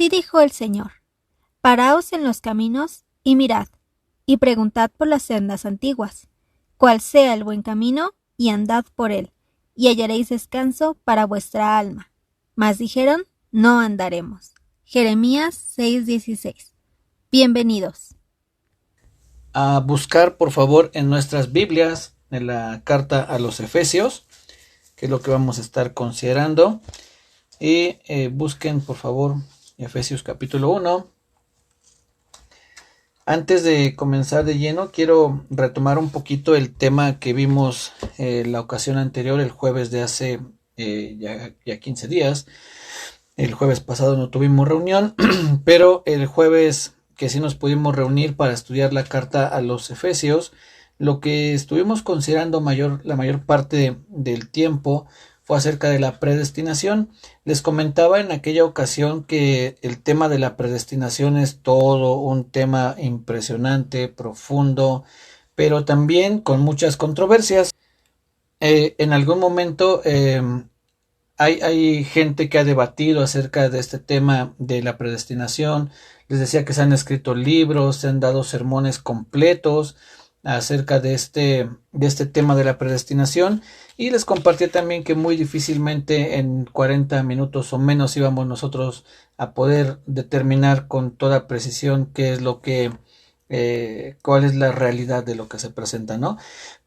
Así dijo el Señor: Paraos en los caminos y mirad, y preguntad por las sendas antiguas, cuál sea el buen camino, y andad por él, y hallaréis descanso para vuestra alma. Mas dijeron: No andaremos. Jeremías 6:16. Bienvenidos. A buscar, por favor, en nuestras Biblias, en la carta a los Efesios, que es lo que vamos a estar considerando. Y busquen, por favor, Efesios capítulo 1. Antes de comenzar de lleno, quiero retomar un poquito el tema que vimos la ocasión anterior, el jueves de hace ya 15 días. El jueves pasado no tuvimos reunión, pero el jueves que sí nos pudimos reunir para estudiar la carta a los Efesios, lo que estuvimos considerando la mayor parte del tiempo fue acerca de la predestinación. Les comentaba en aquella ocasión que el tema de la predestinación es todo un tema impresionante, profundo, pero también con muchas controversias. En algún momento hay gente que ha debatido acerca de este tema de la predestinación. Les decía que se han escrito libros, se han dado sermones completos acerca de este tema de la predestinación, y les compartí también que muy difícilmente en 40 minutos o menos íbamos nosotros a poder determinar con toda precisión qué es lo que cuál es la realidad de lo que se presenta, ¿no?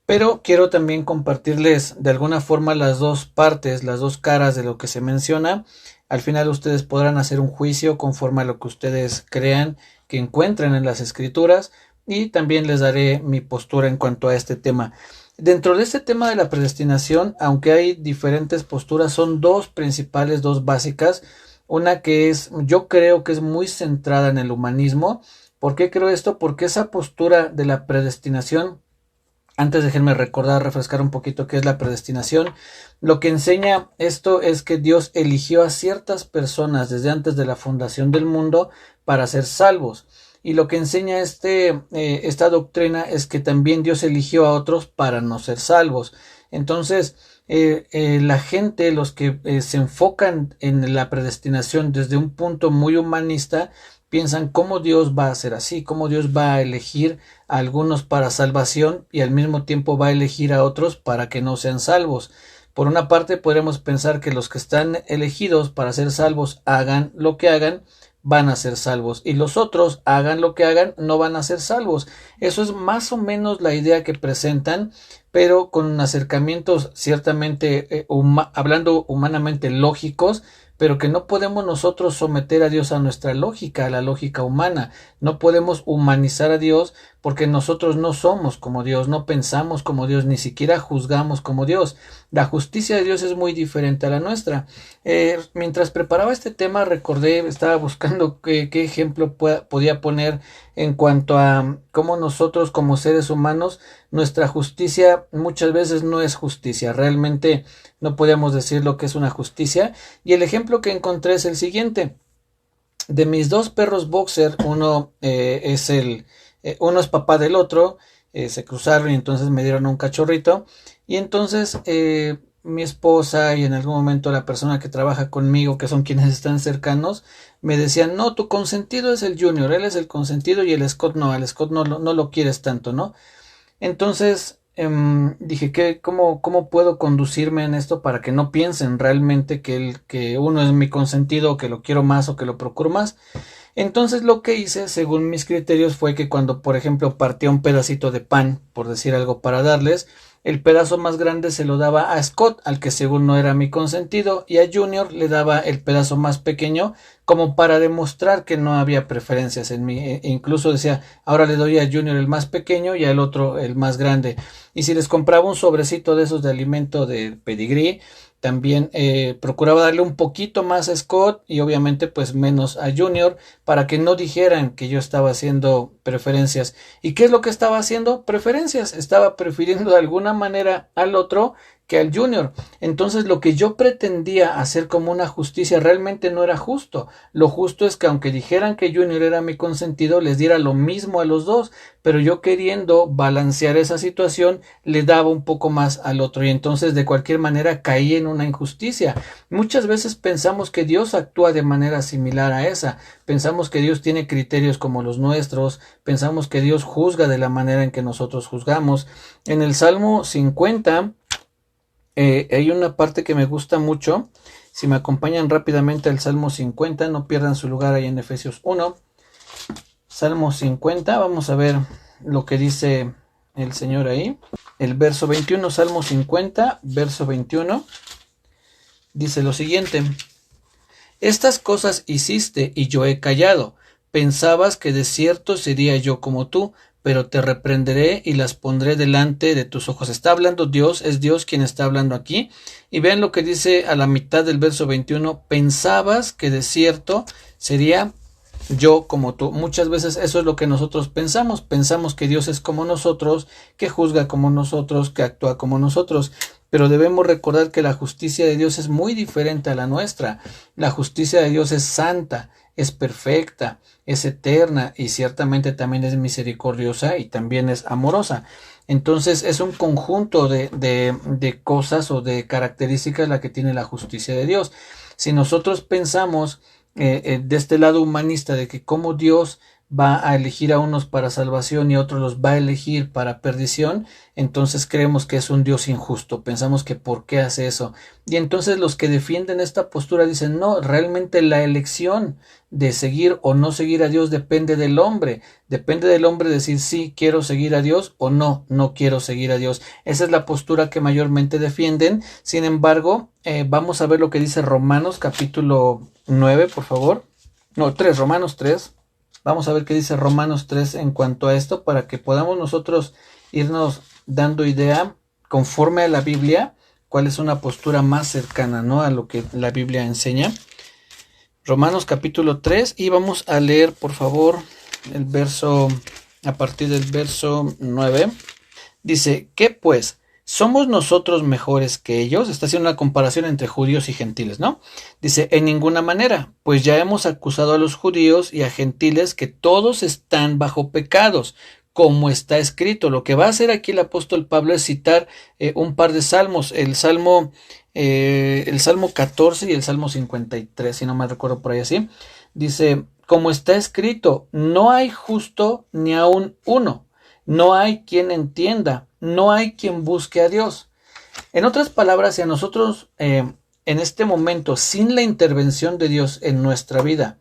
Pero quiero también compartirles de alguna forma las dos partes, las dos caras de lo que se menciona. Al final ustedes podrán hacer un juicio conforme a lo que ustedes crean que encuentren en las escrituras, y también les daré mi postura en cuanto a este tema. Dentro de este tema de la predestinación, aunque hay diferentes posturas, son dos principales, dos básicas. Una que yo creo que es muy centrada en el humanismo. ¿Por qué creo esto? Porque esa postura de la predestinación, antes déjenme refrescar un poquito qué es la predestinación. Lo que enseña esto es que Dios eligió a ciertas personas desde antes de la fundación del mundo para ser salvos. Y lo que enseña esta doctrina es que también Dios eligió a otros para no ser salvos. Entonces, la gente, los que se enfocan en la predestinación desde un punto muy humanista, piensan cómo Dios va a ser así, cómo Dios va a elegir a algunos para salvación y al mismo tiempo va a elegir a otros para que no sean salvos. Por una parte, podremos pensar que los que están elegidos para ser salvos, hagan lo que hagan, van a ser salvos, y los otros, hagan lo que hagan, no van a ser salvos. Eso es más o menos la idea que presentan, pero con acercamientos ciertamente hablando humanamente lógicos, pero que no podemos nosotros someter a Dios a nuestra lógica, a la lógica humana. No podemos humanizar a Dios, porque nosotros no somos como Dios, no pensamos como Dios, ni siquiera juzgamos como Dios. La justicia de Dios es muy diferente a la nuestra. Mientras preparaba este tema, estaba buscando qué ejemplo podía poner en cuanto a cómo nosotros como seres humanos, nuestra justicia muchas veces no es justicia. Realmente no podíamos decir lo que es una justicia. Y el ejemplo que encontré es el siguiente. De mis dos perros boxer, uno es papá del otro, se cruzaron y entonces me dieron un cachorrito. Y entonces mi esposa y en algún momento la persona que trabaja conmigo, que son quienes están cercanos, me decían: no, tu consentido es el Junior, él es el consentido, y el Scott no, al Scott no lo quieres tanto, ¿no? Entonces dije, ¿cómo puedo conducirme en esto para que no piensen realmente que uno es mi consentido, o que lo quiero más, o que lo procuro más? Entonces lo que hice, según mis criterios, fue que cuando, por ejemplo, partía un pedacito de pan, por decir algo, para darles, el pedazo más grande se lo daba a Scott, al que según no era mi consentido, y a Junior le daba el pedazo más pequeño, como para demostrar que no había preferencias en mí. Incluso decía: ahora le doy a Junior el más pequeño y al otro el más grande. Y si les compraba un sobrecito de esos de alimento de pedigrí, también procuraba darle un poquito más a Scott y obviamente pues menos a Junior, para que no dijeran que yo estaba haciendo preferencias. ¿Y qué es lo que estaba haciendo? Preferencias. Estaba prefiriendo de alguna manera al otro que al Junior. Entonces lo que yo pretendía hacer como una justicia realmente no era justo. Lo justo es que aunque dijeran que Junior era mi consentido, les diera lo mismo a los dos, pero yo queriendo balancear esa situación le daba un poco más al otro y entonces de cualquier manera caí en una injusticia. Muchas veces pensamos que Dios actúa de manera similar a esa, pensamos que Dios tiene criterios como los nuestros, pensamos que Dios juzga de la manera en que nosotros juzgamos. En el Salmo 50 hay una parte que me gusta mucho. Si me acompañan rápidamente al Salmo 50, no pierdan su lugar ahí en Efesios 1. Salmo 50, vamos a ver lo que dice el Señor ahí. El verso 21, Salmo 50, verso 21, dice lo siguiente: estas cosas hiciste y yo he callado. Pensabas que de cierto sería yo como tú, pero te reprenderé y las pondré delante de tus ojos. Está hablando Dios, es Dios quien está hablando aquí. Y vean lo que dice a la mitad del verso 21. Pensabas que de cierto sería yo como tú. Muchas veces eso es lo que nosotros pensamos. Pensamos que Dios es como nosotros, que juzga como nosotros, que actúa como nosotros. Pero debemos recordar que la justicia de Dios es muy diferente a la nuestra. La justicia de Dios es santa, es perfecta, es eterna y ciertamente también es misericordiosa y también es amorosa. Entonces es un conjunto de cosas o de características la que tiene la justicia de Dios. Si nosotros pensamos de este lado humanista de que cómo Dios va a elegir a unos para salvación y a otros los va a elegir para perdición, entonces creemos que es un Dios injusto, pensamos que por qué hace eso. Y entonces los que defienden esta postura dicen, no, realmente la elección de seguir o no seguir a Dios depende del hombre decir sí, quiero seguir a Dios o no, no quiero seguir a Dios. Esa es la postura que mayormente defienden. Sin embargo, vamos a ver lo que dice Romanos capítulo 9, por favor. No, 3, Romanos 3. Vamos a ver qué dice Romanos 3 en cuanto a esto para que podamos nosotros irnos dando idea conforme a la Biblia cuál es una postura más cercana, ¿no?, a lo que la Biblia enseña. Romanos capítulo 3 y vamos a leer por favor el verso, a partir del verso 9. Dice, ¿qué pues? ¿Somos nosotros mejores que ellos? Está haciendo una comparación entre judíos y gentiles, ¿no? Dice, en ninguna manera, pues ya hemos acusado a los judíos y a gentiles que todos están bajo pecados, como está escrito. Lo que va a hacer aquí el apóstol Pablo es citar un par de salmos, el Salmo 14 y el Salmo 53, si no me recuerdo por ahí así. Dice, como está escrito, no hay justo ni aun uno, no hay quien entienda, no hay quien busque a Dios. En otras palabras, si a nosotros en este momento, sin la intervención de Dios en nuestra vida,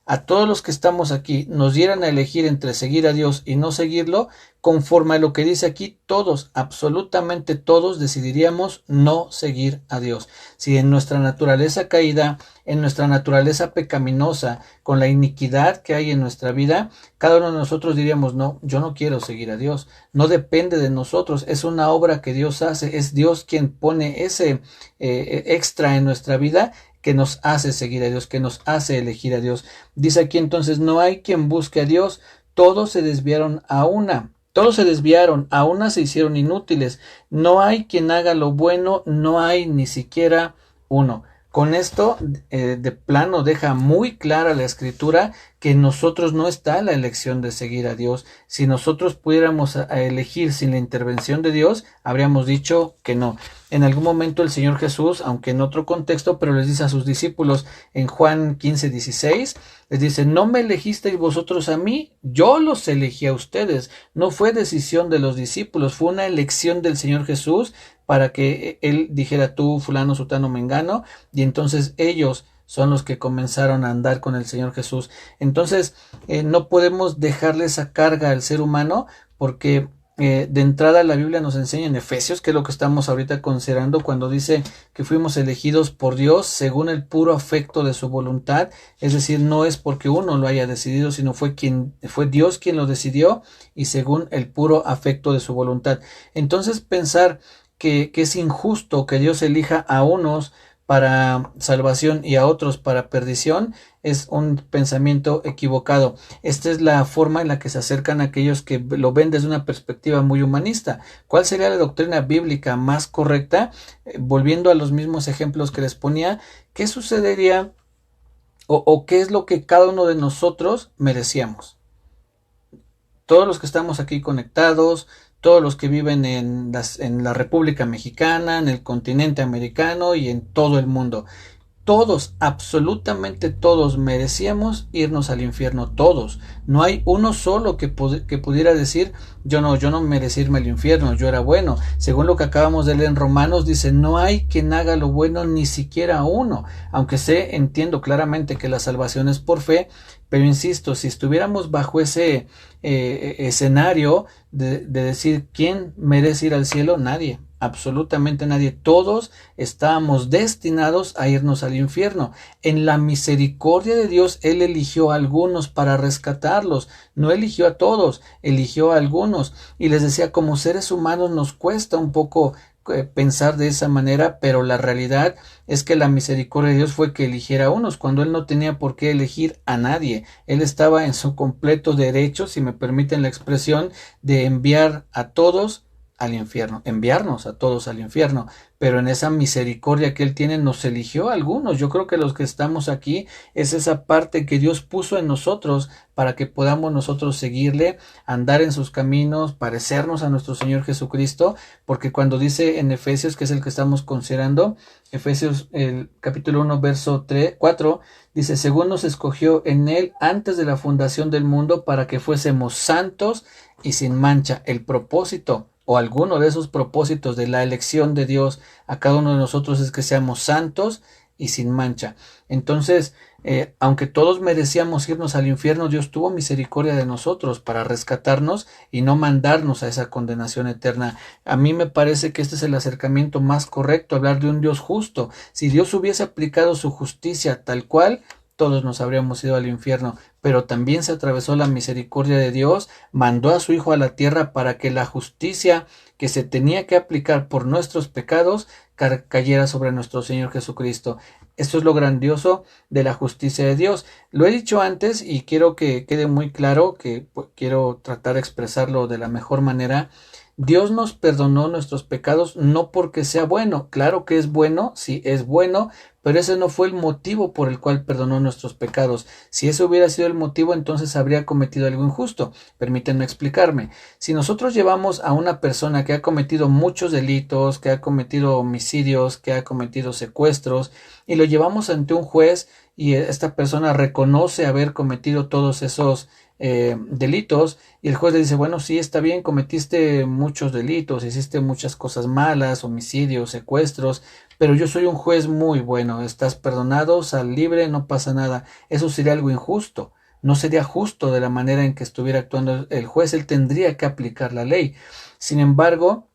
a todos los que estamos aquí nos dieran a elegir entre seguir a Dios y no seguirlo, conforme a lo que dice aquí, todos, absolutamente todos, decidiríamos no seguir a Dios. Si en nuestra naturaleza caída, en nuestra naturaleza pecaminosa, con la iniquidad que hay en nuestra vida, cada uno de nosotros diríamos, no, yo no quiero seguir a Dios. No depende de nosotros, es una obra que Dios hace, es Dios quien pone ese extra en nuestra vida que nos hace seguir a Dios, que nos hace elegir a Dios. Dice aquí entonces, no hay quien busque a Dios, todos se desviaron a una. Todos se desviaron, a una se hicieron inútiles. No hay quien haga lo bueno, no hay ni siquiera uno. Con esto, de plano, deja muy clara la Escritura que en nosotros no está la elección de seguir a Dios. Si nosotros pudiéramos elegir sin la intervención de Dios, habríamos dicho que no. En algún momento el Señor Jesús, aunque en otro contexto, pero les dice a sus discípulos en Juan 15:16, les dice, no me elegisteis vosotros a mí, yo los elegí a ustedes. No fue decisión de los discípulos, fue una elección del Señor Jesús para que Él dijera tú, fulano, sutano, mengano, y entonces ellos son los que comenzaron a andar con el Señor Jesús. Entonces, no podemos dejarle esa carga al ser humano porque de entrada la Biblia nos enseña en Efesios, que es lo que estamos ahorita considerando cuando dice que fuimos elegidos por Dios según el puro afecto de su voluntad, es decir, no es porque uno lo haya decidido, sino fue Dios quien lo decidió y según el puro afecto de su voluntad. Entonces pensar que es injusto que Dios elija a unos para salvación y a otros para perdición, es un pensamiento equivocado. Esta es la forma en la que se acercan aquellos que lo ven desde una perspectiva muy humanista. ¿Cuál sería la doctrina bíblica más correcta? Volviendo a los mismos ejemplos que les ponía, ¿qué sucedería o qué es lo que cada uno de nosotros merecíamos? Todos los que estamos aquí conectados, todos los que viven en la República Mexicana, en el continente americano y en todo el mundo. Todos, absolutamente todos merecíamos irnos al infierno, todos. No hay uno solo que pudiera decir, yo no merecí irme al infierno, yo era bueno. Según lo que acabamos de leer en Romanos, dice, no hay quien haga lo bueno, ni siquiera uno. Aunque entiendo claramente que la salvación es por fe, pero insisto, si estuviéramos bajo ese escenario de decir quién merece ir al cielo, nadie. Absolutamente nadie. Todos estábamos destinados a irnos al infierno. En la misericordia de Dios, Él eligió a algunos para rescatarlos. No eligió a todos, eligió a algunos. Y les decía, como seres humanos nos cuesta un poco pensar de esa manera, pero la realidad es que la misericordia de Dios fue que eligiera a unos, cuando Él no tenía por qué elegir a nadie. Él estaba en su completo derecho, si me permiten la expresión, de enviar a todos al infierno, enviarnos a todos al infierno, pero en esa misericordia que Él tiene nos eligió a algunos. Yo creo que los que estamos aquí es esa parte que Dios puso en nosotros para que podamos nosotros seguirle, andar en sus caminos, parecernos a nuestro Señor Jesucristo, porque cuando dice en Efesios, que es el que estamos considerando, Efesios el capítulo 1 verso 4, dice, según nos escogió en Él antes de la fundación del mundo para que fuésemos santos y sin mancha. El propósito o alguno de esos propósitos de la elección de Dios a cada uno de nosotros es que seamos santos y sin mancha. Entonces, aunque todos merecíamos irnos al infierno, Dios tuvo misericordia de nosotros para rescatarnos y no mandarnos a esa condenación eterna. A mí me parece que este es el acercamiento más correcto, hablar de un Dios justo. Si Dios hubiese aplicado su justicia tal cual, todos nos habríamos ido al infierno, pero también se atravesó la misericordia de Dios, mandó a su Hijo a la tierra para que la justicia que se tenía que aplicar por nuestros pecados cayera sobre nuestro Señor Jesucristo. Esto es lo grandioso de la justicia de Dios. Lo he dicho antes y quiero que quede muy claro, que quiero tratar de expresarlo de la mejor manera. Dios nos perdonó nuestros pecados no porque sea bueno. Claro que es bueno, sí es bueno, pero ese no fue el motivo por el cual perdonó nuestros pecados. Si ese hubiera sido el motivo, entonces habría cometido algo injusto. Permítanme explicarme. Si nosotros llevamos a una persona que ha cometido muchos delitos, que ha cometido homicidios, que ha cometido secuestros, y lo llevamos ante un juez y esta persona reconoce haber cometido todos esos delitos, y el juez le dice, bueno, sí, está bien, cometiste muchos delitos, hiciste muchas cosas malas, homicidios, secuestros, pero yo soy un juez muy bueno, estás perdonado, sal libre, no pasa nada. Eso sería algo injusto. No sería justo de la manera en que estuviera actuando el juez. Él tendría que aplicar la ley. Sin embargo,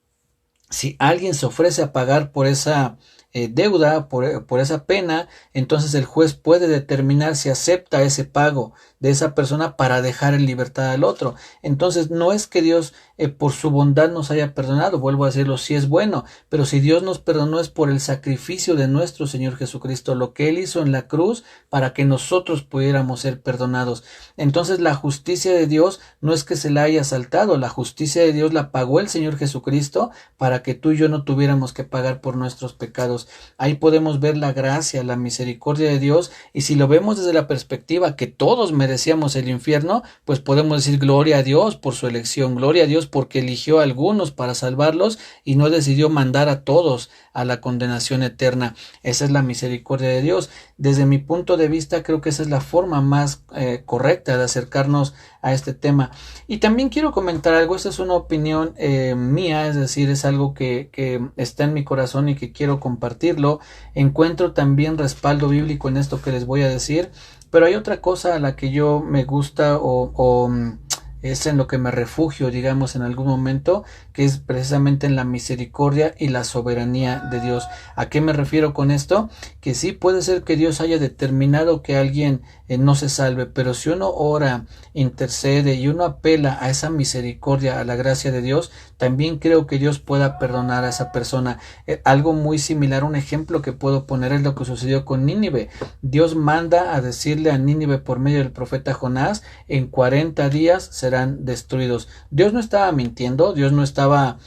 si alguien se ofrece a pagar por esa deuda, por esa pena, entonces el juez puede determinar si acepta ese pago de esa persona para dejar en libertad al otro. Entonces no es que Dios por su bondad nos haya perdonado, vuelvo a decirlo, sí es bueno, pero si Dios nos perdonó es por el sacrificio de nuestro Señor Jesucristo, lo que Él hizo en la cruz para que nosotros pudiéramos ser perdonados. Entonces la justicia de Dios no es que se la haya saltado, la justicia de Dios la pagó el Señor Jesucristo para que tú y yo no tuviéramos que pagar por nuestros pecados. Ahí podemos ver la gracia, la misericordia de Dios, y si lo vemos desde la perspectiva que todos merecíamos el infierno, pues podemos decir gloria a Dios por su elección, gloria a Dios porque eligió a algunos para salvarlos y no decidió mandar a todos a la condenación eterna. Esa es la misericordia de Dios. Desde mi punto de vista, creo que esa es la forma más correcta de acercarnos a este tema. Y también quiero comentar algo, esta es una opinión mía, es decir, es algo que está en mi corazón y que quiero compartirlo. Encuentro también respaldo bíblico en esto que les voy a decir, pero hay otra cosa a la que yo me gusta o es en lo que me refugio, digamos, en algún momento, que es precisamente en la misericordia y la soberanía de Dios. ¿A qué me refiero con esto? Que sí puede ser que Dios haya determinado que alguien no se salve, pero si uno ora, intercede y uno apela a esa misericordia, a la gracia de Dios, también creo que Dios pueda perdonar a esa persona. Algo muy similar, un ejemplo que puedo poner es lo que sucedió con Nínive. Dios manda a decirle a Nínive por medio del profeta Jonás: en 40 días serán destruidos. Dios no estaba mintiendo, Dios no estaba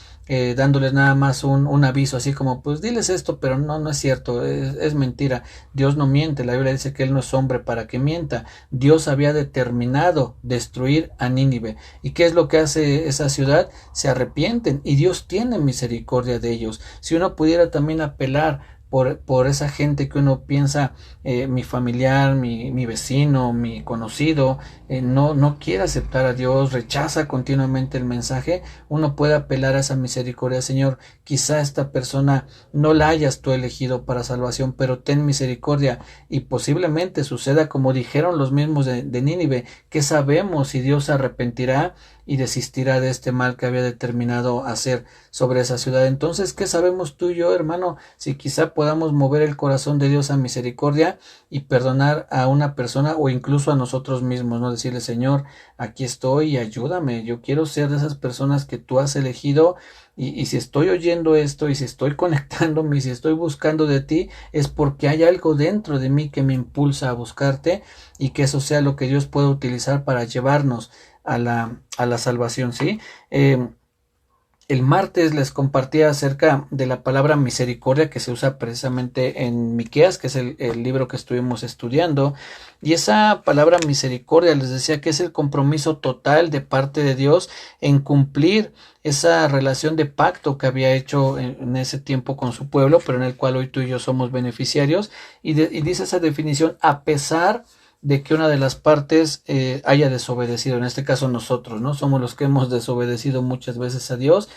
dándoles nada más un aviso así como pues diles esto, pero no es cierto, es mentira. Dios no miente, la Biblia dice que Él no es hombre para que mienta. Dios había determinado destruir a Nínive. ¿Y qué es lo que hace esa ciudad? Se arrepienten y Dios tiene misericordia de ellos. Si uno pudiera también apelar por esa gente que uno piensa, mi familiar, mi vecino, mi conocido, no quiere aceptar a Dios, rechaza continuamente el mensaje, uno puede apelar a esa misericordia. Señor, quizá esta persona no la hayas tú elegido para salvación, pero ten misericordia, y posiblemente suceda como dijeron los mismos de Nínive, que sabemos si Dios se arrepentirá y desistirá de este mal que había determinado hacer sobre esa ciudad. Entonces, ¿qué sabemos tú y yo, hermano? Si quizá podamos mover el corazón de Dios a misericordia y perdonar a una persona o incluso a nosotros mismos, ¿no? Decirle: Señor, aquí estoy y ayúdame, yo quiero ser de esas personas que tú has elegido, y si estoy oyendo esto y si estoy conectándome y si estoy buscando de ti, es porque hay algo dentro de mí que me impulsa a buscarte, y que eso sea lo que Dios pueda utilizar para llevarnos a la salvación, ¿sí? El martes les compartía acerca de la palabra misericordia, que se usa precisamente en Miqueas, que es el libro que estuvimos estudiando, y esa palabra misericordia les decía que es el compromiso total de parte de Dios en cumplir esa relación de pacto que había hecho en ese tiempo con su pueblo, pero en el cual hoy tú y yo somos beneficiarios, y dice esa definición: a pesar de que una de las partes haya desobedecido, en este caso nosotros, ¿no? Somos los que hemos desobedecido muchas veces a Dios,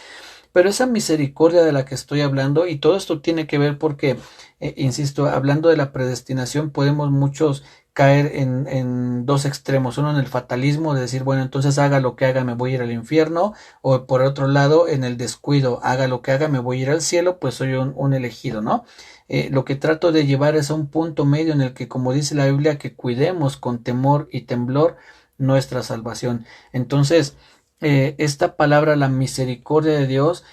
pero esa misericordia de la que estoy hablando, y todo esto tiene que ver porque, insisto, hablando de la predestinación, podemos muchos caer en dos extremos: uno en el fatalismo de decir, bueno, entonces haga lo que haga, me voy a ir al infierno, o por otro lado en el descuido: haga lo que haga, me voy a ir al cielo, pues soy un elegido, ¿no? Lo que trato de llevar es a un punto medio en el que, como dice la Biblia, que cuidemos con temor y temblor nuestra salvación. Entonces, esta palabra, la misericordia de Dios,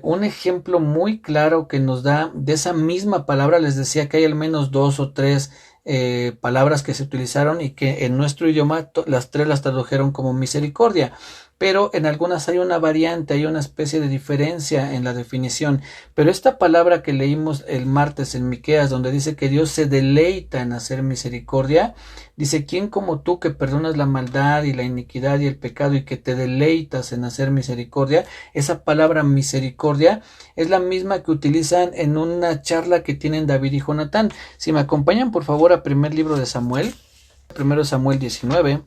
un ejemplo muy claro que nos da de esa misma palabra. Les decía que hay al menos 2 o 3 palabras que se utilizaron y que en nuestro idioma las 3 las tradujeron como misericordia, pero en algunas hay una variante, hay una especie de diferencia en la definición. Pero esta palabra que leímos el martes en Miqueas, donde dice que Dios se deleita en hacer misericordia, dice: ¿quién como tú, que perdonas la maldad y la iniquidad y el pecado, y que te deleitas en hacer misericordia? Esa palabra misericordia es la misma que utilizan en una charla que tienen David y Jonatán. Si me acompañan por favor a primer libro de Samuel, primero Samuel 19.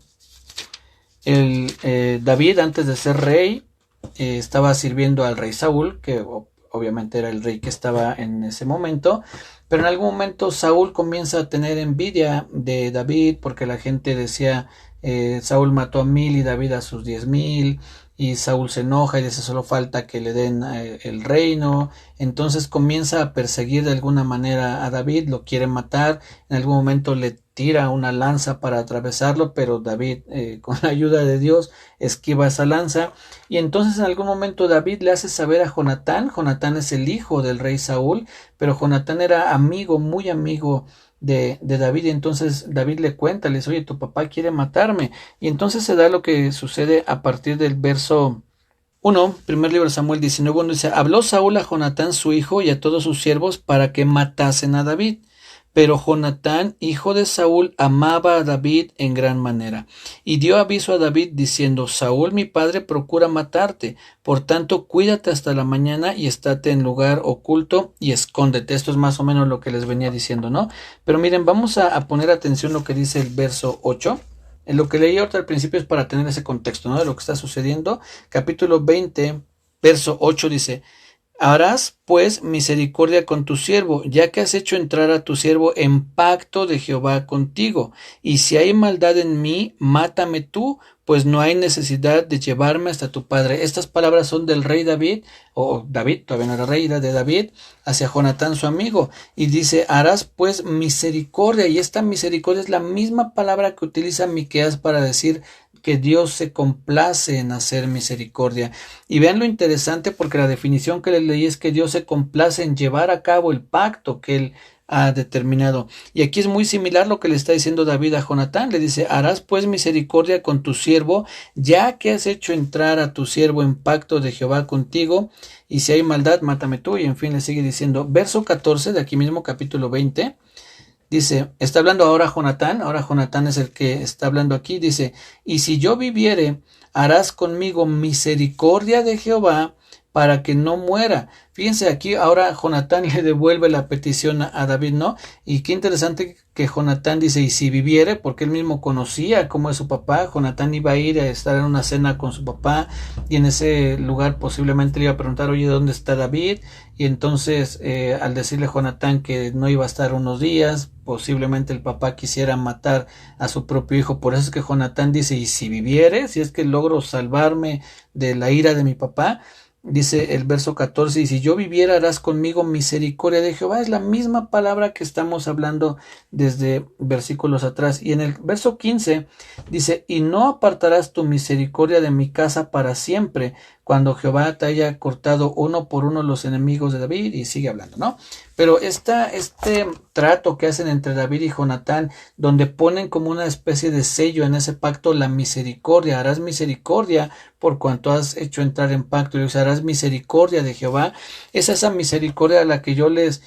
David, antes de ser rey, estaba sirviendo al rey Saúl, que obviamente era el rey que estaba en ese momento, pero en algún momento Saúl comienza a tener envidia de David, porque la gente decía: Saúl mató a 1000 y David a sus 10,000, y Saúl se enoja y dice: solo falta que le den el reino. Entonces comienza a perseguir de alguna manera a David, lo quiere matar, en algún momento le tira una lanza para atravesarlo, pero David, con la ayuda de Dios, esquiva esa lanza, y entonces en algún momento David le hace saber a Jonatán. Jonatán es el hijo del rey Saúl, pero Jonatán era amigo, muy amigo de David, y entonces David le cuenta, le dice: oye, tu papá quiere matarme. Y entonces se da lo que sucede a partir del verso 1, primer libro de Samuel 19, donde dice: habló Saúl a Jonatán su hijo y a todos sus siervos para que matasen a David. Pero Jonatán, hijo de Saúl, amaba a David en gran manera, y dio aviso a David diciendo: Saúl mi padre procura matarte, por tanto cuídate hasta la mañana y estate en lugar oculto y escóndete. Esto es más o menos lo que les venía diciendo, ¿no? Pero miren, vamos a poner atención lo que dice el verso 8. En lo que leí ahorita al principio es para tener ese contexto, ¿no? De lo que está sucediendo. Capítulo 20, verso 8 dice: Harás pues misericordia con tu siervo, ya que has hecho entrar a tu siervo en pacto de Jehová contigo. Y si hay maldad en mí, mátame tú, pues no hay necesidad de llevarme hasta tu padre. Estas palabras son del rey David, o David, todavía no era rey, era de David, hacia Jonatán su amigo. Y dice, harás pues misericordia. Y esta misericordia es la misma palabra que utiliza Miqueas para decir que Dios se complace en hacer misericordia. Y vean lo interesante, porque la definición que les leí es que Dios se complace en llevar a cabo el pacto que él ha determinado. Y aquí es muy similar lo que le está diciendo David a Jonatán. Le dice, harás pues misericordia con tu siervo, ya que has hecho entrar a tu siervo en pacto de Jehová contigo, y si hay maldad, mátame tú. Y en fin, le sigue diciendo, verso 14 de aquí mismo, capítulo 20. Dice, está hablando ahora Jonatán es el que está hablando aquí, dice, y si yo viviere, harás conmigo misericordia de Jehová para que no muera. Fíjense aquí, ahora Jonatán le devuelve la petición a David, ¿no? Y qué interesante que Jonatán dice, y si viviere, porque él mismo conocía cómo es su papá. Jonatán iba a ir a estar en una cena con su papá, y en ese lugar posiblemente le iba a preguntar, oye, ¿dónde está David? Y entonces, al decirle a Jonatán que no iba a estar unos días, posiblemente el papá quisiera matar a su propio hijo. Por eso es que Jonatán dice, y si viviere, si es que logro salvarme de la ira de mi papá, dice el verso 14, y si yo viviera, harás conmigo misericordia de Jehová. Es la misma palabra que estamos hablando desde versículos atrás. Y en el verso 15 dice, y no apartarás tu misericordia de mi casa para siempre, cuando Jehová te haya cortado uno por uno los enemigos de David. Y sigue hablando, ¿no? Pero este trato que hacen entre David y Jonatán, donde ponen como una especie de sello en ese pacto la misericordia, harás misericordia por cuanto has hecho entrar en pacto, y harás misericordia de Jehová, es esa misericordia a la que yo les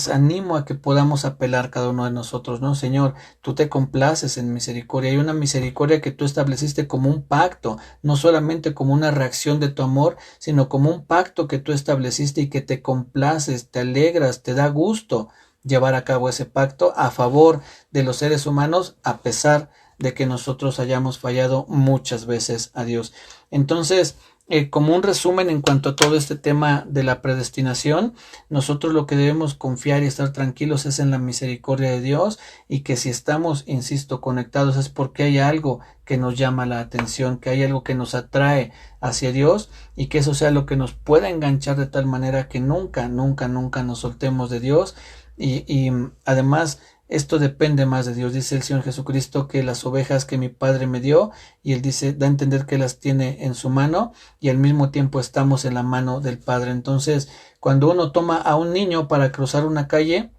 animo a que podamos apelar cada uno de nosotros, ¿no? Señor, tú te complaces en misericordia, hay una misericordia que tú estableciste como un pacto, no solamente como una reacción de tu amor, sino como un pacto que tú estableciste y que te complaces, te alegras, te da gusto llevar a cabo ese pacto a favor de los seres humanos, a pesar de que nosotros hayamos fallado muchas veces a Dios. Entonces, como un resumen en cuanto a todo este tema de la predestinación, nosotros lo que debemos confiar y estar tranquilos es en la misericordia de Dios, y que si estamos, insisto, conectados es porque hay algo que nos llama la atención, que hay algo que nos atrae hacia Dios, y que eso sea lo que nos pueda enganchar de tal manera que nunca nos soltemos de Dios. Y además, esto depende más de Dios. Dice el Señor Jesucristo que las ovejas que mi Padre me dio, y Él dice, da a entender que las tiene en su mano, y al mismo tiempo estamos en la mano del Padre. Entonces, cuando uno toma a un niño para cruzar una calle,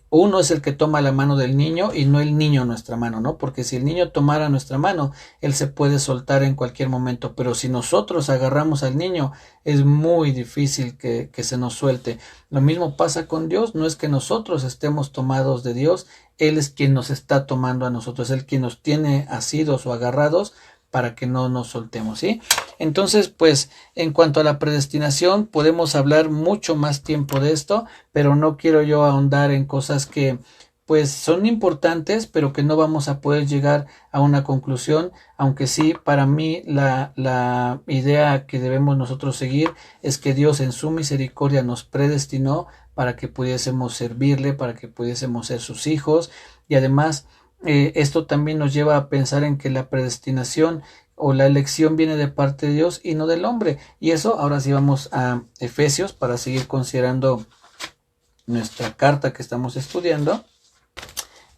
uno es el que toma la mano del niño y no el niño nuestra mano, ¿no? Porque si el niño tomara nuestra mano, él se puede soltar en cualquier momento, pero si nosotros agarramos al niño, es muy difícil que se nos suelte. Lo mismo pasa con Dios, no es que nosotros estemos tomados de Dios, Él es quien nos está tomando a nosotros, Él quien nos tiene asidos o agarrados para que no nos soltemos, ¿sí? Entonces, pues, en cuanto a la predestinación, podemos hablar mucho más tiempo de esto, pero no quiero yo ahondar en cosas que, pues, son importantes, pero que no vamos a poder llegar a una conclusión, aunque sí, para mí, la idea que debemos nosotros seguir es que Dios en su misericordia nos predestinó para que pudiésemos servirle, para que pudiésemos ser sus hijos, y además, esto también nos lleva a pensar en que la predestinación o la elección viene de parte de Dios y no del hombre. Y eso, ahora sí vamos a Efesios para seguir considerando nuestra carta que estamos estudiando.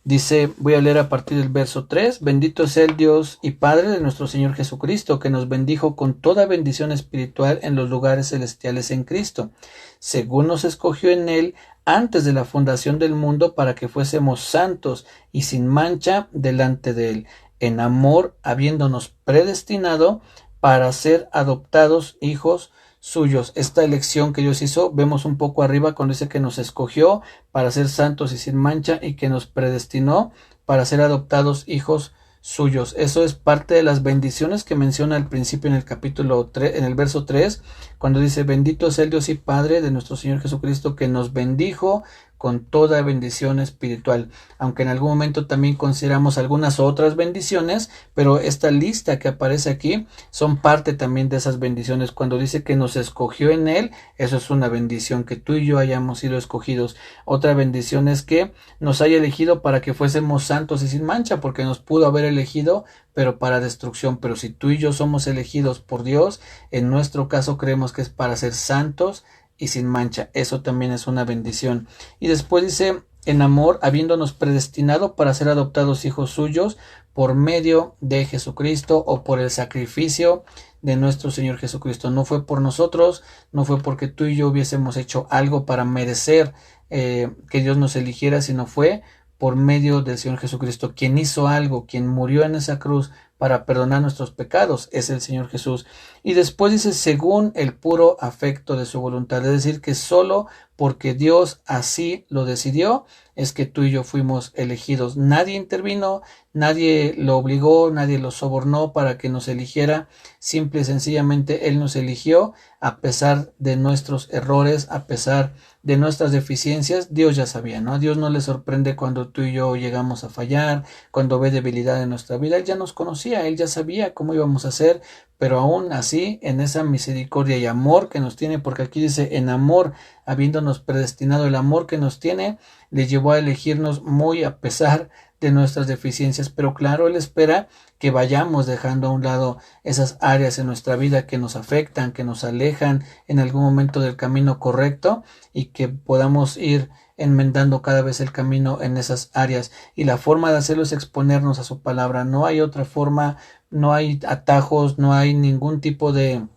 Dice, voy a leer a partir del verso 3, bendito sea el Dios y Padre de nuestro Señor Jesucristo, que nos bendijo con toda bendición espiritual en los lugares celestiales en Cristo, según nos escogió en Él antes de la fundación del mundo, para que fuésemos santos y sin mancha delante de Él, en amor, habiéndonos predestinado para ser adoptados hijos suyos. Esta elección que Dios hizo, vemos un poco arriba cuando dice que nos escogió para ser santos y sin mancha, y que nos predestinó para ser adoptados hijos suyos. Eso es parte de las bendiciones que menciona al principio en el capítulo 3, en el verso 3, cuando dice, bendito sea el Dios y Padre de nuestro Señor Jesucristo, que nos bendijo con toda bendición espiritual, aunque en algún momento también consideramos algunas otras bendiciones, pero esta lista que aparece aquí son parte también de esas bendiciones. Cuando dice que nos escogió en él, eso es una bendición, que tú y yo hayamos sido escogidos. Otra bendición es que nos haya elegido para que fuésemos santos y sin mancha, porque nos pudo haber elegido pero para destrucción. Pero si tú y yo somos elegidos por Dios, en nuestro caso creemos que es para ser santos y sin mancha. Eso también es una bendición. Y después dice, en amor, habiéndonos predestinado para ser adoptados hijos suyos por medio de Jesucristo, o por el sacrificio de nuestro Señor Jesucristo. No fue por nosotros, no fue porque tú y yo hubiésemos hecho algo para merecer que Dios nos eligiera, sino fue por medio del Señor Jesucristo. Quien hizo algo, quien murió en esa cruz para perdonar nuestros pecados, es el Señor Jesús. Y después dice, según el puro afecto de su voluntad, es decir, que solo porque Dios así lo decidió, es que tú y yo fuimos elegidos. Nadie intervino, nadie lo obligó, nadie lo sobornó para que nos eligiera. Simple y sencillamente Él nos eligió a pesar de nuestros errores, a pesar de nuestras deficiencias. Dios ya sabía, ¿no? Dios no le sorprende cuando tú y yo llegamos a fallar, cuando ve debilidad en nuestra vida. Él ya nos conocía, Él ya sabía cómo íbamos a ser, pero aún así, en esa misericordia y amor que nos tiene, porque aquí dice en amor, habiéndonos predestinado, el amor que nos tiene, le llevó a elegirnos muy a pesar de nuestras deficiencias. Pero claro, Él espera que vayamos dejando a un lado esas áreas en nuestra vida que nos afectan, que nos alejan en algún momento del camino correcto, y que podamos ir enmendando cada vez el camino en esas áreas. Y la forma de hacerlo es exponernos a su palabra. No hay otra forma, no hay atajos, no hay ningún tipo de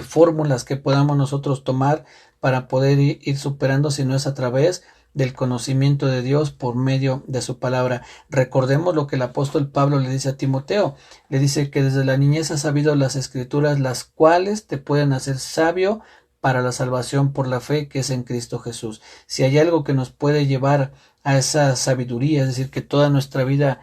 fórmulas que podamos nosotros tomar para poder ir superando, si no es a través del conocimiento de Dios por medio de su palabra. Recordemos lo que el apóstol Pablo le dice a Timoteo. Le dice que desde la niñez has sabido las escrituras, las cuales te pueden hacer sabio para la salvación por la fe que es en Cristo Jesús. Si hay algo que nos puede llevar a esa sabiduría, es decir, que toda nuestra vida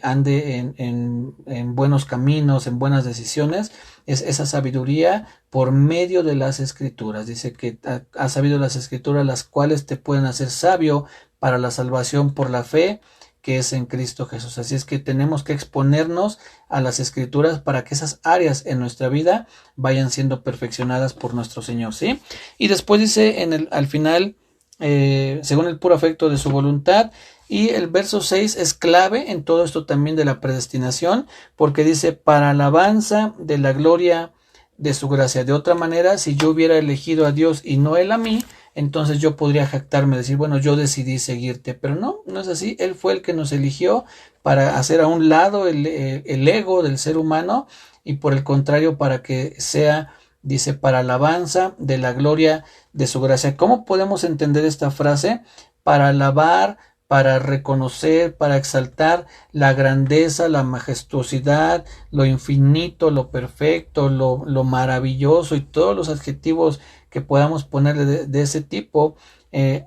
ande en buenos caminos, en buenas decisiones, es esa sabiduría por medio de las escrituras. Dice que has sabido las escrituras, las cuales te pueden hacer sabio para la salvación por la fe que es en Cristo Jesús. Así es que tenemos que exponernos a las escrituras para que esas áreas en nuestra vida vayan siendo perfeccionadas por nuestro Señor, ¿sí? Y después dice al final, según el puro afecto de su voluntad. Y el verso 6 es clave en todo esto también de la predestinación, porque dice, para alabanza de la gloria de su gracia. De otra manera, si yo hubiera elegido a Dios y no Él a mí, entonces yo podría jactarme, decir, bueno, yo decidí seguirte. Pero no, no es así. Él fue el que nos eligió para hacer a un lado el ego del ser humano, y por el contrario, para que sea, dice, para alabanza de la gloria de su gracia. ¿Cómo podemos entender esta frase? Para alabar, para reconocer, para exaltar la grandeza, la majestuosidad, lo infinito, lo perfecto, lo maravilloso, y todos los adjetivos que podamos ponerle de ese tipo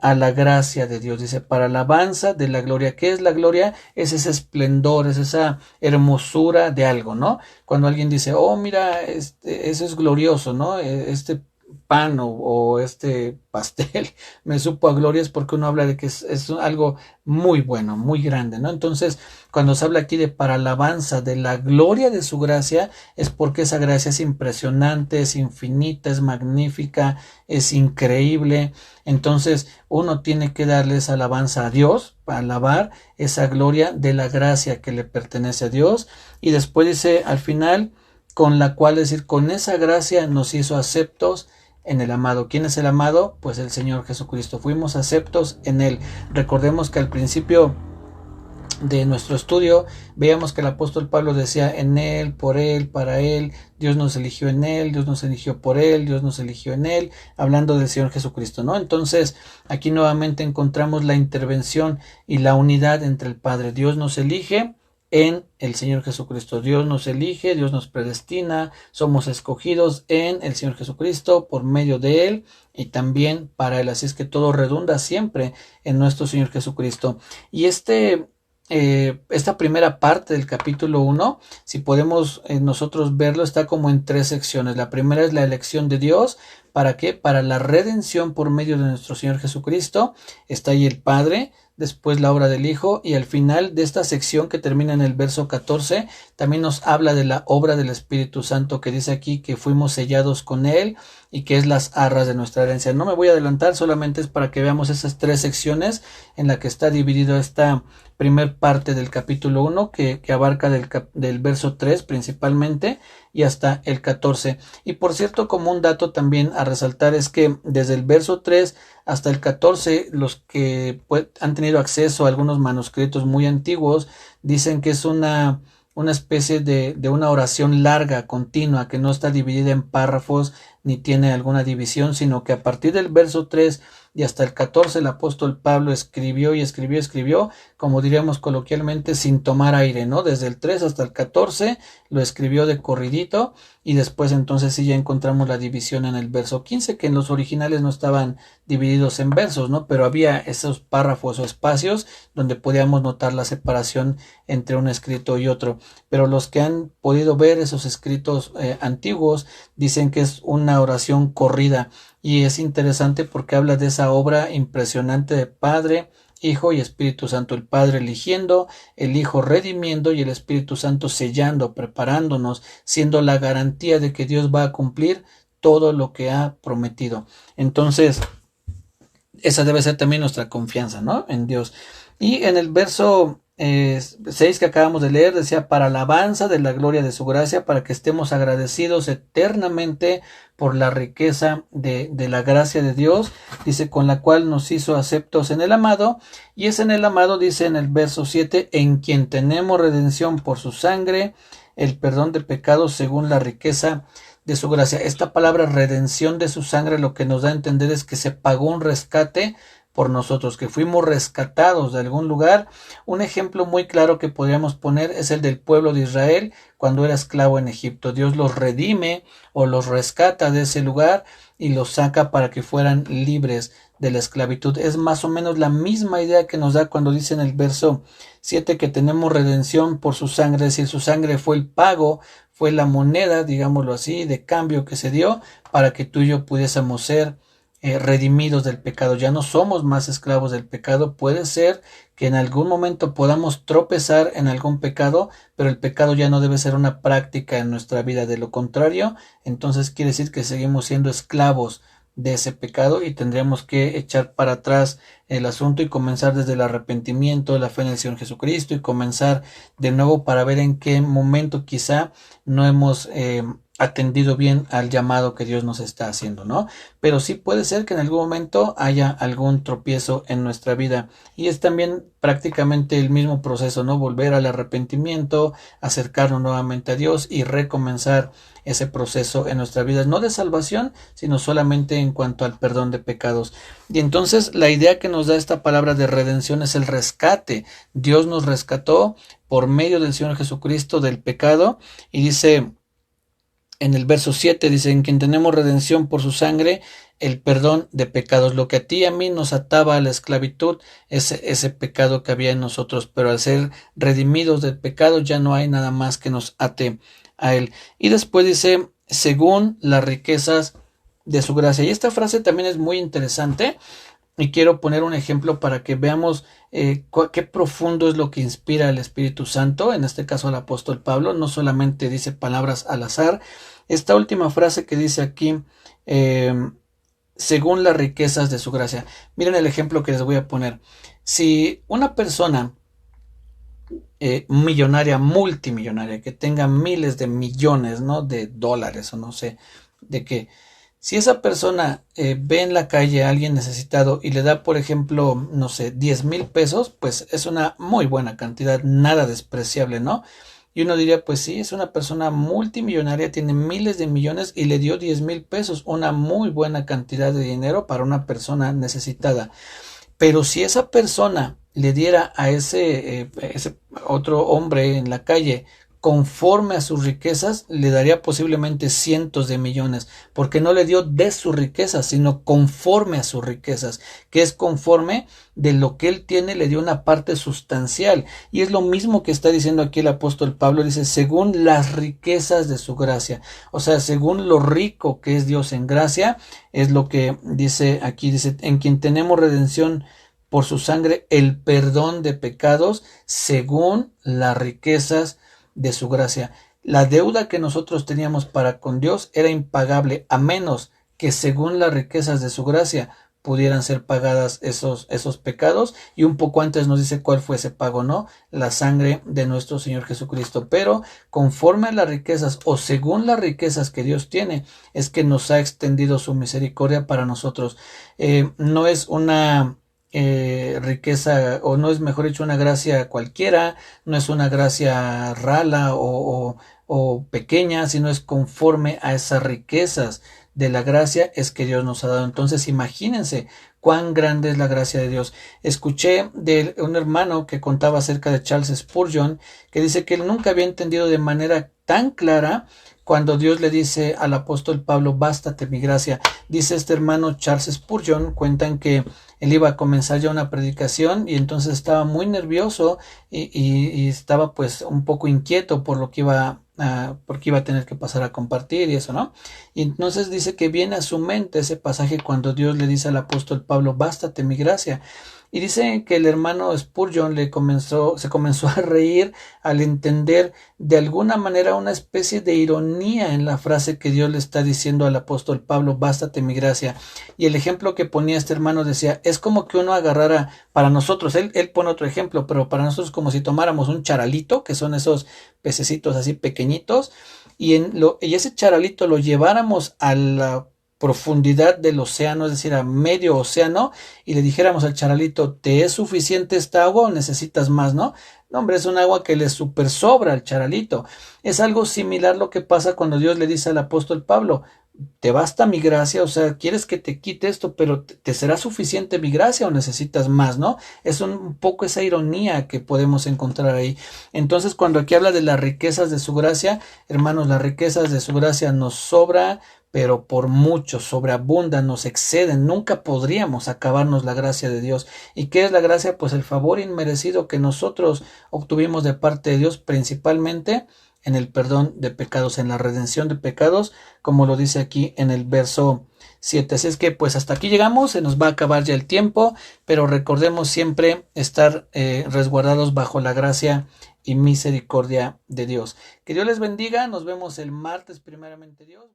a la gracia de Dios. Dice, para alabanza de la gloria. ¿Qué es la gloria? Es ese esplendor, es esa hermosura de algo, ¿no? Cuando alguien dice, oh, mira, eso es glorioso, ¿no? Este pan o este pastel me supo a gloria, es porque uno habla de que es algo muy bueno, muy grande, ¿no? Entonces, cuando se habla aquí de para alabanza de la gloria de su gracia, es porque esa gracia es impresionante, es infinita, es magnífica, es increíble. Entonces, uno tiene que darle esa alabanza a Dios, para alabar esa gloria de la gracia que le pertenece a Dios. Y después dice al final, con la cual, es decir, con esa gracia nos hizo aceptos en el amado. ¿Quién es el amado? Pues el Señor Jesucristo. Fuimos aceptos en Él. Recordemos que al principio de nuestro estudio veíamos que el apóstol Pablo decía en Él, por Él, para Él. Dios nos eligió en Él, Dios nos eligió por Él, Dios nos eligió en Él, hablando del Señor Jesucristo, ¿no? Entonces aquí nuevamente encontramos la intervención y la unidad entre el Padre. Dios nos elige en el Señor Jesucristo. Dios nos elige, Dios nos predestina, somos escogidos en el Señor Jesucristo por medio de Él y también para Él. Así es que todo redunda siempre en nuestro Señor Jesucristo. Y este esta primera parte del capítulo 1, si podemos nosotros verlo, está como en 3 secciones. La primera es la elección de Dios. ¿Para qué? Para la redención por medio de nuestro Señor Jesucristo. Está ahí el Padre, después la obra del Hijo, y al final de esta sección que termina en el verso 14, también nos habla de la obra del Espíritu Santo, que dice aquí que fuimos sellados con Él y que es las arras de nuestra herencia. No me voy a adelantar, solamente es para que veamos esas 3 secciones en la que está dividido esta primer parte del capítulo 1, que abarca del verso 3 principalmente y hasta el 14. Y por cierto, como un dato también a resaltar, es que desde el verso 3 hasta el 14, los que han tenido acceso a algunos manuscritos muy antiguos dicen que es una especie de una oración larga, continua, que no está dividida en párrafos ni tiene alguna división, sino que a partir del verso 3 y hasta el 14 el apóstol Pablo escribió y escribió, como diríamos coloquialmente, sin tomar aire, ¿no? Desde el 3 hasta el 14 lo escribió de corridito, y después entonces sí ya encontramos la división en el verso 15, que en los originales no estaban divididos en versos, ¿no? Pero había esos párrafos o espacios donde podíamos notar la separación entre un escrito y otro. Pero los que han podido ver esos escritos antiguos dicen que es una oración corrida, y es interesante porque habla de esa obra impresionante de Padre, Hijo y Espíritu Santo, el Padre eligiendo, el Hijo redimiendo y el Espíritu Santo sellando, preparándonos, siendo la garantía de que Dios va a cumplir todo lo que ha prometido. Entonces, esa debe ser también nuestra confianza, ¿no? En Dios. Y en el verso 6 que acabamos de leer, decía, para alabanza de la gloria de su gracia, para que estemos agradecidos eternamente por la riqueza de la gracia de Dios, dice, con la cual nos hizo aceptos en el amado, y es en el amado, dice en el verso 7, en quien tenemos redención por su sangre, el perdón de pecados según la riqueza de su gracia. Esta palabra redención de su sangre lo que nos da a entender es que se pagó un rescate por nosotros, que fuimos rescatados de algún lugar. Un ejemplo muy claro que podríamos poner es el del pueblo de Israel cuando era esclavo en Egipto. Dios los redime o los rescata de ese lugar y los saca para que fueran libres de la esclavitud. Es más o menos la misma idea que nos da cuando dice en el verso 7 que tenemos redención por su sangre, es decir, su sangre fue el pago, fue la moneda, digámoslo así, de cambio que se dio para que tú y yo pudiésemos ser redimidos del pecado. Ya no somos más esclavos del pecado. Puede ser que en algún momento podamos tropezar en algún pecado, pero el pecado ya no debe ser una práctica en nuestra vida. De lo contrario, entonces quiere decir que seguimos siendo esclavos de ese pecado y tendríamos que echar para atrás el asunto y comenzar desde el arrepentimiento, la fe en el Señor Jesucristo, y comenzar de nuevo para ver en qué momento quizá no hemos atendido bien al llamado que Dios nos está haciendo, ¿no? Pero sí puede ser que en algún momento haya algún tropiezo en nuestra vida, y es también prácticamente el mismo proceso, ¿no? Volver al arrepentimiento, acercarnos nuevamente a Dios y recomenzar ese proceso en nuestra vida, no de salvación, sino solamente en cuanto al perdón de pecados. Y entonces la idea que nos da esta palabra de redención es el rescate. Dios nos rescató por medio del Señor Jesucristo del pecado, y dice en el verso 7, dice, en quien tenemos redención por su sangre, el perdón de pecados. Lo que a ti y a mí nos ataba a la esclavitud es ese pecado que había en nosotros, pero al ser redimidos del pecado ya no hay nada más que nos ate a él. Y después dice, según las riquezas de su gracia. Y esta frase también es muy interesante, y quiero poner un ejemplo para que veamos qué profundo es lo que inspira el Espíritu Santo, en este caso el apóstol Pablo. No solamente dice palabras al azar. Esta última frase que dice aquí, según las riquezas de su gracia. Miren el ejemplo que les voy a poner. Si una persona millonaria, multimillonaria, que tenga miles de millones, ¿no?, de dólares, o no sé de qué, si esa persona ve en la calle a alguien necesitado y le da, por ejemplo, no sé, 10,000 pesos, pues es una muy buena cantidad, nada despreciable, ¿no? Y uno diría, pues sí, es una persona multimillonaria, tiene miles de millones y le dio 10,000 pesos, una muy buena cantidad de dinero para una persona necesitada. Pero si esa persona le diera a ese otro hombre en la calle conforme a sus riquezas, le daría posiblemente cientos de millones, porque no le dio de sus riquezas, sino conforme a sus riquezas, que es conforme de lo que él tiene, le dio una parte sustancial. Y es lo mismo que está diciendo aquí el apóstol Pablo, dice, según las riquezas de su gracia, o sea, según lo rico que es Dios en gracia, es lo que dice aquí, dice, en quien tenemos redención por su sangre, el perdón de pecados, según las riquezas de su gracia. La deuda que nosotros teníamos para con Dios era impagable, a menos que según las riquezas de su gracia pudieran ser pagadas esos pecados. Y un poco antes nos dice cuál fue ese pago, ¿no? La sangre de nuestro Señor Jesucristo. Pero conforme a las riquezas o según las riquezas que Dios tiene, es que nos ha extendido su misericordia para nosotros. No es una riqueza, o no es, mejor dicho, una gracia cualquiera, no es una gracia rala o pequeña, sino es conforme a esas riquezas de la gracia es que Dios nos ha dado. Entonces imagínense cuán grande es la gracia de Dios. Escuché de un hermano que contaba acerca de Charles Spurgeon, que dice que él nunca había entendido de manera tan clara cuando Dios le dice al apóstol Pablo, bástate mi gracia. Dice este hermano Charles Spurgeon, cuentan que él iba a comenzar ya una predicación y entonces estaba muy nervioso y estaba pues un poco inquieto por lo que porque iba a tener que pasar a compartir y eso, ¿no? Y entonces dice que viene a su mente ese pasaje cuando Dios le dice al apóstol Pablo, bástate mi gracia. Y dice que el hermano Spurgeon se comenzó a reír al entender de alguna manera una especie de ironía en la frase que Dios le está diciendo al apóstol Pablo, bástate mi gracia. Y el ejemplo que ponía este hermano decía, es como que uno agarrara, para nosotros, él pone otro ejemplo, pero para nosotros como si tomáramos un charalito, que son esos pececitos así pequeñitos, y ese charalito lo lleváramos a la profundidad del océano, es decir, a medio océano, y le dijéramos al charalito, ¿te es suficiente esta agua o necesitas más, no? No, hombre, es un agua que le super sobra al charalito. Es algo similar lo que pasa cuando Dios le dice al apóstol Pablo, ¿te basta mi gracia? O sea, quieres que te quite esto, pero ¿te será suficiente mi gracia o necesitas más, no? Es un poco esa ironía que podemos encontrar ahí. Entonces, cuando aquí habla de las riquezas de su gracia, hermanos, las riquezas de su gracia nos sobra, pero por mucho, sobreabundan, nos exceden, nunca podríamos acabarnos la gracia de Dios. ¿Y qué es la gracia? Pues el favor inmerecido que nosotros obtuvimos de parte de Dios, principalmente en el perdón de pecados, en la redención de pecados, como lo dice aquí en el verso 7. Así es que pues hasta aquí llegamos, se nos va a acabar ya el tiempo, pero recordemos siempre estar resguardados bajo la gracia y misericordia de Dios. Que Dios les bendiga, nos vemos el martes, primeramente Dios.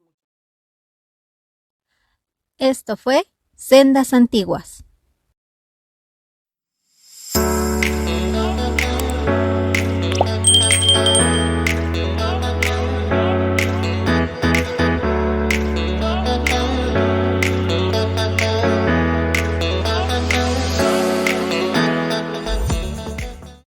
Esto fue Sendas Antiguas.